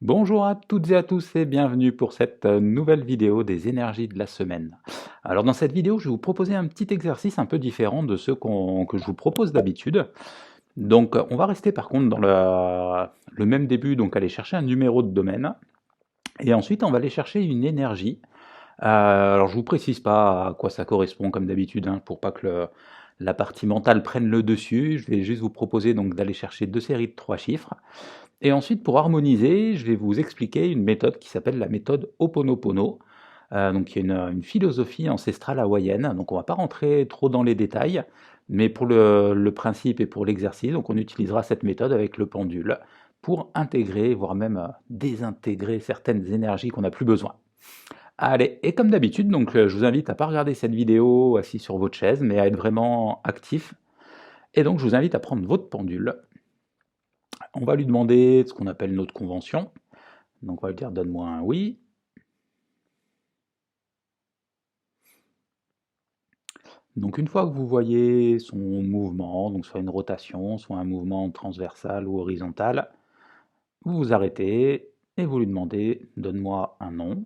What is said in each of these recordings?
Bonjour à toutes et à tous et bienvenue pour cette nouvelle vidéo des énergies de la semaine. Alors dans cette vidéo, je vais vous proposer un petit exercice un peu différent de ceux que je vous propose d'habitude. Donc on va rester par contre dans le même début, donc aller chercher un numéro de domaine. Et ensuite on va aller chercher une énergie. Alors je vous précise pas à quoi ça correspond comme d'habitude, hein, pour pas que la partie mentale prenne le dessus. Je vais juste vous proposer donc d'aller chercher deux séries de 3 chiffres. Et ensuite, pour harmoniser, je vais vous expliquer une méthode qui s'appelle la méthode Ho'oponopono, donc qui est une philosophie ancestrale hawaïenne. Donc on ne va pas rentrer trop dans les détails, mais pour le principe et pour l'exercice, donc on utilisera cette méthode avec le pendule pour intégrer, voire même désintégrer certaines énergies qu'on n'a plus besoin. Allez, et comme d'habitude, donc je vous invite à ne pas regarder cette vidéo assis sur votre chaise, mais à être vraiment actif. Et donc je vous invite à prendre votre pendule. On va lui demander ce qu'on appelle notre convention. Donc on va lui dire donne-moi un oui. Donc une fois que vous voyez son mouvement, donc soit une rotation, soit un mouvement transversal ou horizontal, vous vous arrêtez et vous lui demandez donne-moi un nom.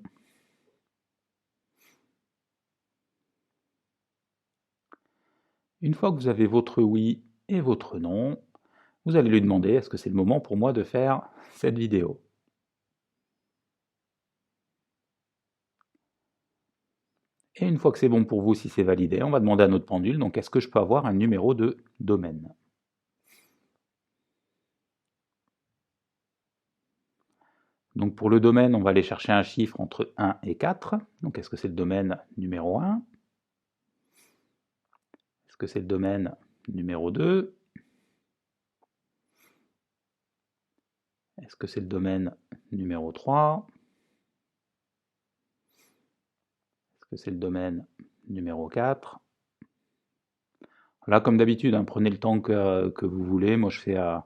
Une fois que vous avez votre oui et votre nom, vous allez lui demander est-ce que c'est le moment pour moi de faire cette vidéo. Et une fois que c'est bon pour vous, si c'est validé, on va demander à notre pendule, donc est-ce que je peux avoir un numéro de domaine? Donc pour le domaine, on va aller chercher un chiffre entre 1 et 4. Donc est-ce que c'est le domaine numéro 1? Est-ce que c'est le domaine numéro 2? Est-ce que c'est le domaine numéro 3? Est-ce que c'est le domaine numéro 4? Là, comme d'habitude, hein, prenez le temps que vous voulez. Moi, je fais à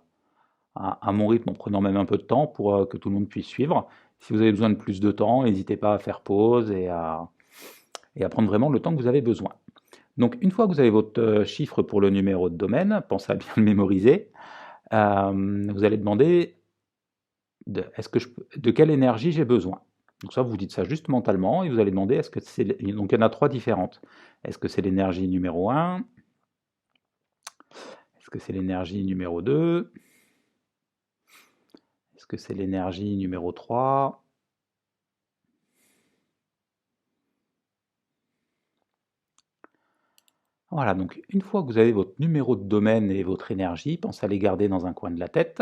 mon rythme en prenant même un peu de temps pour que tout le monde puisse suivre. Si vous avez besoin de plus de temps, n'hésitez pas à faire pause et à prendre vraiment le temps que vous avez besoin. Donc, une fois que vous avez votre chiffre pour le numéro de domaine, pensez à bien le mémoriser. Vous allez demander de quelle énergie j'ai besoin. Donc ça, vous dites ça juste mentalement et vous allez demander est-ce que c'est... Donc il y en a 3 différentes. Est-ce que c'est l'énergie numéro 1? Est-ce que c'est l'énergie numéro 2? Est-ce que c'est l'énergie numéro 3? Voilà, donc une fois que vous avez votre numéro de domaine et votre énergie, pensez à les garder dans un coin de la tête.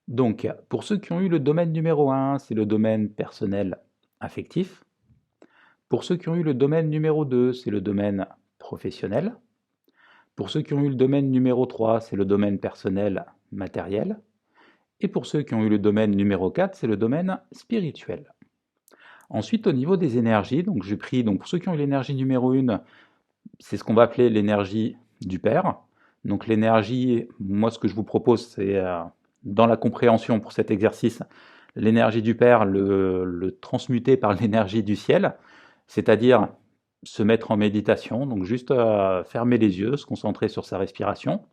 Donc, pour ceux qui ont eu le domaine numéro 1, c'est le domaine personnel affectif. Pour ceux qui ont eu le domaine numéro 2, c'est le domaine professionnel. Pour ceux qui ont eu le domaine numéro 3, c'est le domaine personnel matériel. Et pour ceux qui ont eu le domaine numéro 4, c'est le domaine spirituel. Ensuite, au niveau des énergies, donc j'ai pris, donc pour ceux qui ont eu l'énergie numéro 1, c'est ce qu'on va appeler l'énergie du Père. Donc l'énergie, moi ce que je vous propose, c'est dans la compréhension pour cet exercice, l'énergie du Père, le transmuter par l'énergie du ciel, c'est-à-dire se mettre en méditation, donc juste fermer les yeux, se concentrer sur sa respiration,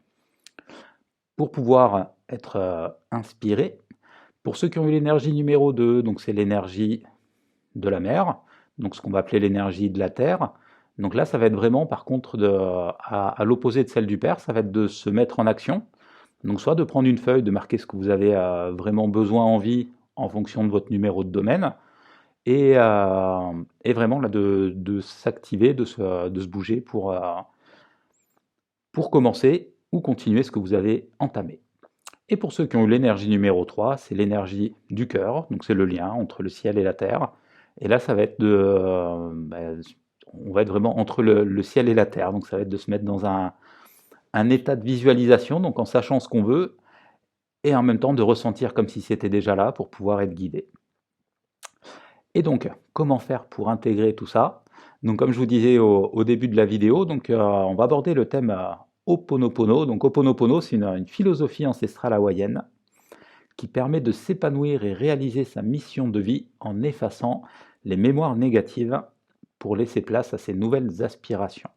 pour pouvoir être inspiré. Pour ceux qui ont eu l'énergie numéro 2, donc c'est l'énergie de la mer, donc ce qu'on va appeler l'énergie de la terre. Donc là, ça va être vraiment, par contre, à l'opposé de celle du Père, ça va être de se mettre en action. Donc soit de prendre une feuille, de marquer ce que vous avez vraiment besoin, envie, en fonction de votre numéro de domaine, et vraiment là, de s'activer, de se bouger pour commencer ou continuer ce que vous avez entamé. Et pour ceux qui ont eu l'énergie numéro 3, c'est l'énergie du cœur, donc c'est le lien entre le ciel et la terre. Et là, ça va être on va être vraiment entre le ciel et la terre, donc ça va être de se mettre dans un état de visualisation, donc en sachant ce qu'on veut, et en même temps de ressentir comme si c'était déjà là pour pouvoir être guidé. Et donc, comment faire pour intégrer tout ça? Donc, comme je vous disais au début de la vidéo, donc, on va aborder le thème Ho'oponopono. Donc, Ho'oponopono, c'est une philosophie ancestrale hawaïenne qui permet de s'épanouir et réaliser sa mission de vie en effaçant les mémoires négatives pour laisser place à ses nouvelles aspirations.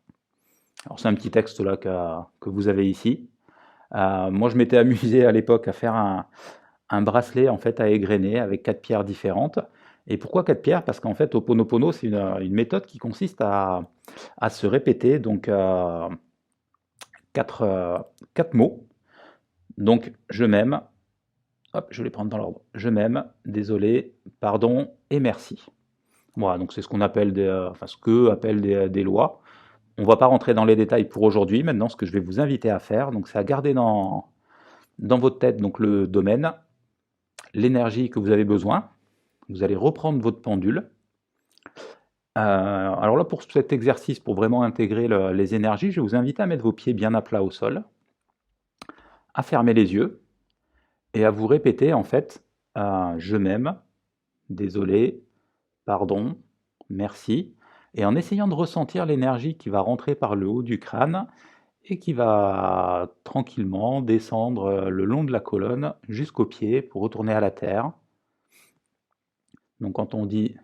Alors, c'est un petit texte là que vous avez ici. Moi, je m'étais amusé à l'époque à faire un bracelet en fait à égrener avec 4 pierres différentes. Et pourquoi 4 pierres? Parce qu'en fait, Ho'oponopono, c'est une méthode qui consiste à se répéter donc 4 mots. Donc, je m'aime, hop, je vais les prendre dans l'ordre. Je m'aime, désolé, pardon et merci. Voilà, donc c'est ce qu'on appelle enfin ce que appellent des lois. On ne va pas rentrer dans les détails pour aujourd'hui. Maintenant, ce que je vais vous inviter à faire, donc, c'est à garder dans votre tête donc le domaine, l'énergie que vous avez besoin. Vous allez reprendre votre pendule. Alors là, pour cet exercice, pour vraiment intégrer les énergies, je vais vous inviter à mettre vos pieds bien à plat au sol, à fermer les yeux et à vous répéter en fait je m'aime, désolé, pardon, merci, et en essayant de ressentir l'énergie qui va rentrer par le haut du crâne et qui va tranquillement descendre le long de la colonne jusqu'aux pieds pour retourner à la terre. Donc quand on dit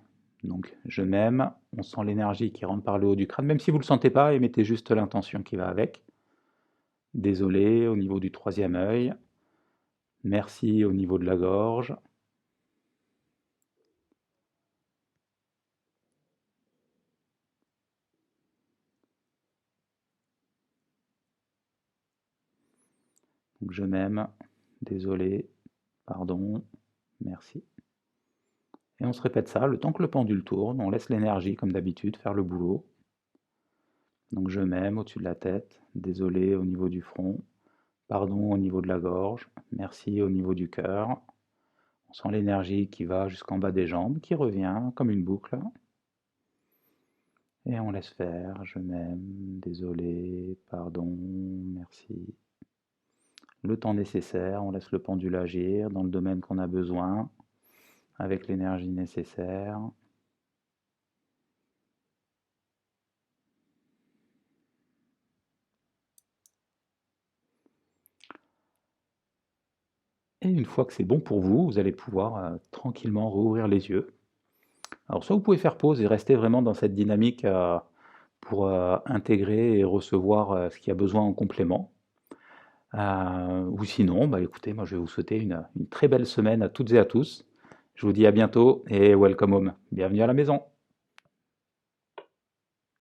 donc je m'aime, on sent l'énergie qui rentre par le haut du crâne, même si vous ne le sentez pas, émettez juste l'intention qui va avec. Désolé au niveau du troisième œil, merci au niveau de la gorge. Donc je m'aime, désolé, pardon, merci. Et on se répète ça le temps que le pendule tourne, on laisse l'énergie comme d'habitude faire le boulot. Donc je m'aime au-dessus de la tête, désolé au niveau du front, pardon au niveau de la gorge, merci au niveau du cœur. On sent l'énergie qui va jusqu'en bas des jambes, qui revient comme une boucle. Et on laisse faire, je m'aime, désolé, pardon, merci. Le temps nécessaire, on laisse le pendule agir dans le domaine qu'on a besoin, avec l'énergie nécessaire. Et une fois que c'est bon pour vous, vous allez pouvoir tranquillement rouvrir les yeux. Alors soit vous pouvez faire pause et rester vraiment dans cette dynamique pour intégrer et recevoir ce qui a besoin en complément. Ou sinon, bah écoutez, moi je vais vous souhaiter une très belle semaine à toutes et à tous. Je vous dis à bientôt et welcome home. Bienvenue à la maison.